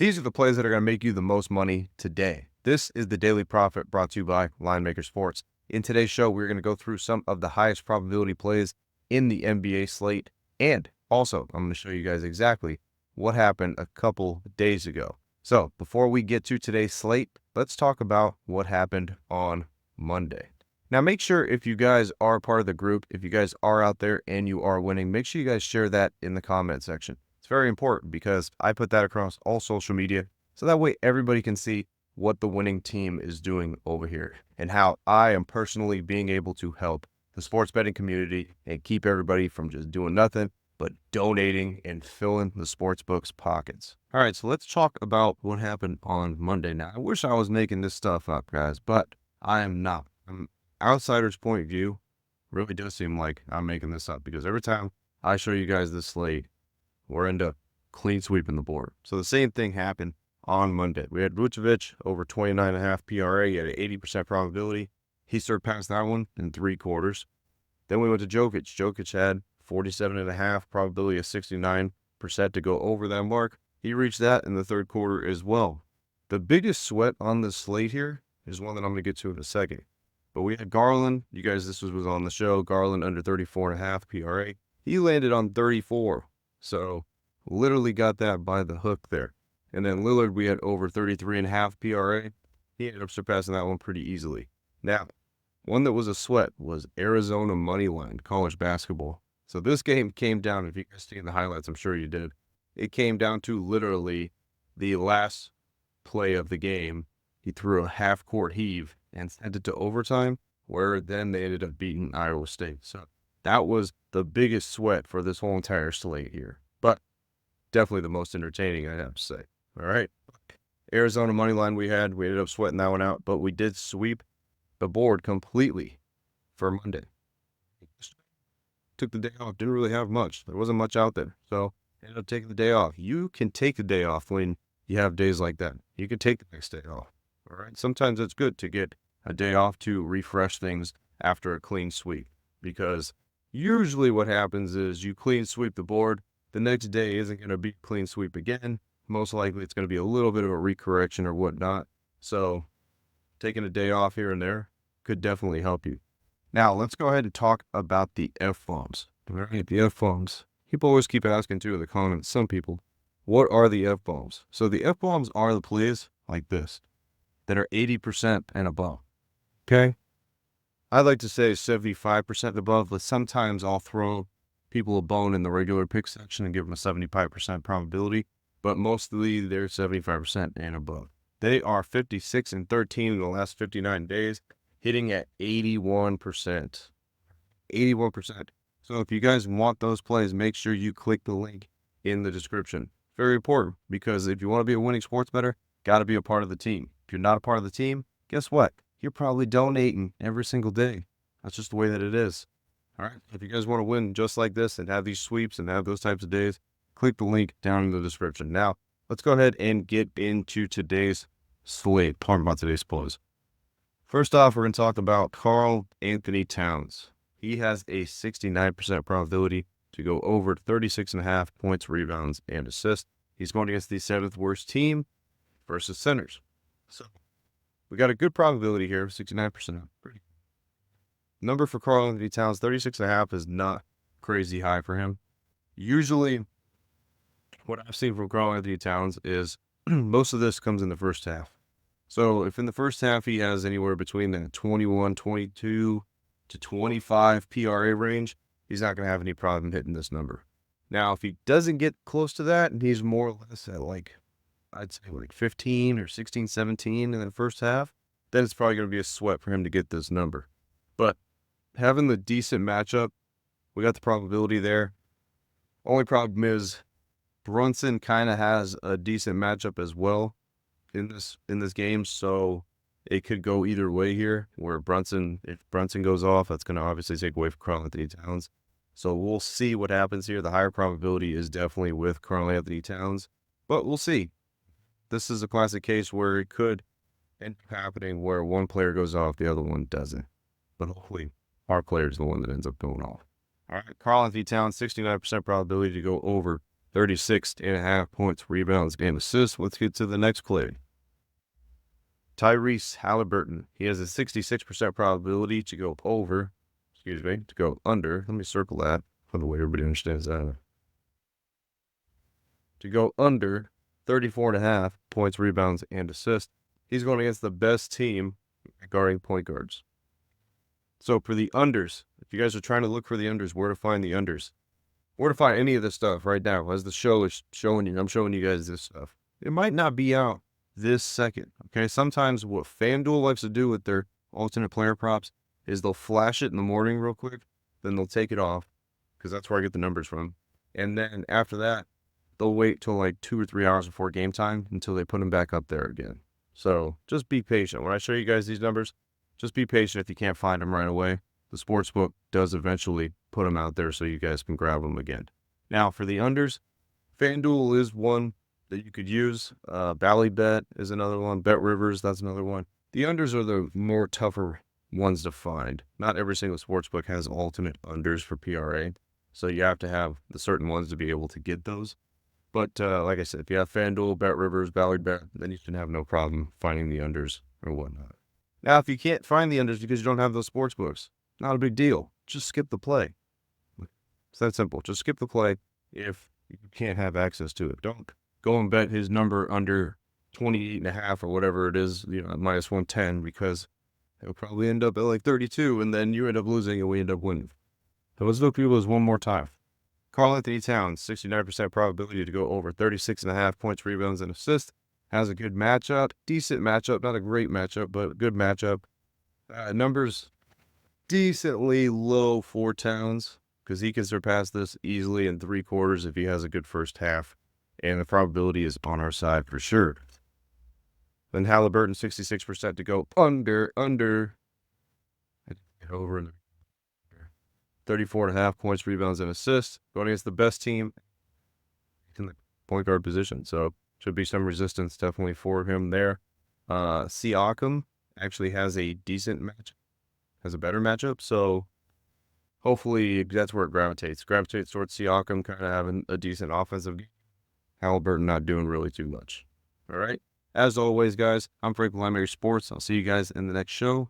These are the plays that are going to make you the most money today. This is the Daily Profit brought to you by Linemaker Sports. In today's show, we're going to go through some of the highest probability plays in the NBA slate. And also, I'm going to show you guys exactly what happened a couple days ago. So before we get to today's slate, let's talk about what happened on Monday. Now, make sure if you guys are part of the group, if you guys are out there and you are winning, make sure you guys share that in the comment section. It's very important because I put that across all social media, so that way everybody can see what the winning team is doing over here and how I am personally being able to help the sports betting community and keep everybody from just doing nothing but donating and filling the sports books' pockets. All right, so let's talk about what happened on Monday. Now, I wish I was making this stuff up, guys, but I am not. Outsider's point of view, really does seem like I'm making this up because every time I show you guys this slate, we're into clean sweeping the board. So the same thing happened on Monday. We had Vucevic over 29.5 PRA. He had an 80% probability. He surpassed that one in 3 quarters. Then we went to Jokic. Jokic had 47.5 probability of 69% to go over that mark. He reached that in the 3rd quarter as well. The biggest sweat on this slate here is one that I'm going to get to in a second. But we had Garland. You guys, this was on the show. Garland under 34.5 PRA. He landed on 34. So literally got that by the hook there. And then Lillard, we had over 33.5 PRA. He ended up surpassing that one pretty easily. Now, one that was a sweat was Arizona money line, college basketball. So this game came down, if you guys seen the highlights, I'm sure you did. It came down to literally the last play of the game. He threw a half-court heave and sent it to overtime, where then they ended up beating Iowa State. So that was the biggest sweat for this whole entire slate here. But definitely the most entertaining, I have to say. All right. Arizona money line we ended up sweating that one out, but we did sweep the board completely for Monday. Took the day off, didn't really have much. There wasn't much out there. So ended up taking the day off. You can take the day off when you have days like that. You can take the next day off. All right. Sometimes it's good to get a day off to refresh things after a clean sweep, because usually what happens is you clean sweep the board. The next day isn't going to be clean sweep again. Most likely it's going to be a little bit of a recorrection or whatnot. So taking a day off here and there could definitely help you. Now let's go ahead and talk about the F-bombs. All right, the F-bombs. People always keep asking too in the comments, some people, what are the F-bombs? So the F-bombs are the plays like this that are 80% and above. Okay? I'd like to say 75% above, but sometimes I'll throw people a bone in the regular pick section and give them a 75% probability, but mostly they're 75% and above. They are 56 and 13 in the last 59 days, hitting at 81%. 81%. So if you guys want those plays, make sure you click the link in the description. Very important, because if you want to be a winning sports bettor, got to be a part of the team. If you're not a part of the team, guess what? You're probably donating every single day. That's just the way that it is. All right. If you guys want to win just like this and have these sweeps and have those types of days, click the link down in the description. Now, let's go ahead and get into today's slate. Talking about today's plays. First off, we're going to talk about Karl Anthony Towns. He has a 69% probability to go over 36.5 points, rebounds, and assists. He's going against the 7th worst team versus centers. So we got a good probability here, 69%. Pretty. Number for Karl Anthony Towns, 36.5 is not crazy high for him. Usually, what I've seen from Karl Anthony Towns is most of this comes in the first half. So if in the first half he has anywhere between the 21, 22 to 25 PRA range, he's not going to have any problem hitting this number. Now, if he doesn't get close to that, and he's more or less at I'd say 15 or 16, 17 in the first half, then it's probably going to be a sweat for him to get this number. But having the decent matchup, we got the probability there. Only problem is Brunson kind of has a decent matchup as well in this game, so it could go either way here, where if Brunson goes off, that's going to obviously take away from Karl Anthony Towns. So we'll see what happens here. The higher probability is definitely with Karl Anthony Towns, but we'll see. This is a classic case where it could end up happening where one player goes off, the other one doesn't. But hopefully our player is the one that ends up going off. All right, Karl Anthony Towns, 69% probability to go over 36.5 points, rebounds, and assists. Let's get to the next play. Tyrese Halliburton. He has a 66% probability to go to go under. Let me circle that for the way everybody understands that. To go under 34.5 points, rebounds, and assists. He's going against the best team guarding point guards. So for the unders, if you guys are trying to look for the unders, where to find the unders, where to find any of this stuff right now, as the show is showing you, I'm showing you guys this stuff. It might not be out this second, okay? Sometimes what FanDuel likes to do with their alternate player props is they'll flash it in the morning real quick, then they'll take it off, because that's where I get the numbers from. And then after that, they'll wait till like 2 or 3 hours before game time until they put them back up there again. So just be patient. When I show you guys these numbers, just be patient if you can't find them right away. The sportsbook does eventually put them out there so you guys can grab them again. Now, for the unders, FanDuel is one that you could use. Ballybet is another one. Bet Rivers, that's another one. The unders are the more tougher ones to find. Not every single sportsbook has alternate unders for PRA, so you have to have the certain ones to be able to get those. But like I said, if you have FanDuel, Bet Rivers, Ballybet, then you should have no problem finding the unders or whatnot. Now, if you can't find the unders because you don't have those sports books, not a big deal. Just skip the play. It's that simple. Just skip the play if you can't have access to it. Don't go and bet his number under 28.5 or whatever it is, minus 110, because it'll probably end up at like 32, and then you end up losing and we end up winning. So let's look through those one more time. Karl-Anthony Towns, 69% probability to go over 36.5 points, rebounds, and assists. Has a good matchup, decent matchup, not a great matchup, but a good matchup. Numbers decently low for Towns, because he can surpass this easily in 3 quarters if he has a good first half, and the probability is on our side for sure. Then Halliburton, 66% to go under. Get over in 34.5 points, rebounds, and assists, going against the best team in the point guard position. So should be some resistance definitely for him there. Siakam actually has a decent match, has a better matchup. So hopefully that's where it gravitates. Gravitates towards Siakam kind of having a decent offensive game. Halliburton not doing really too much. All right. As always, guys, I'm Frank Linemaker Sports. I'll see you guys in the next show.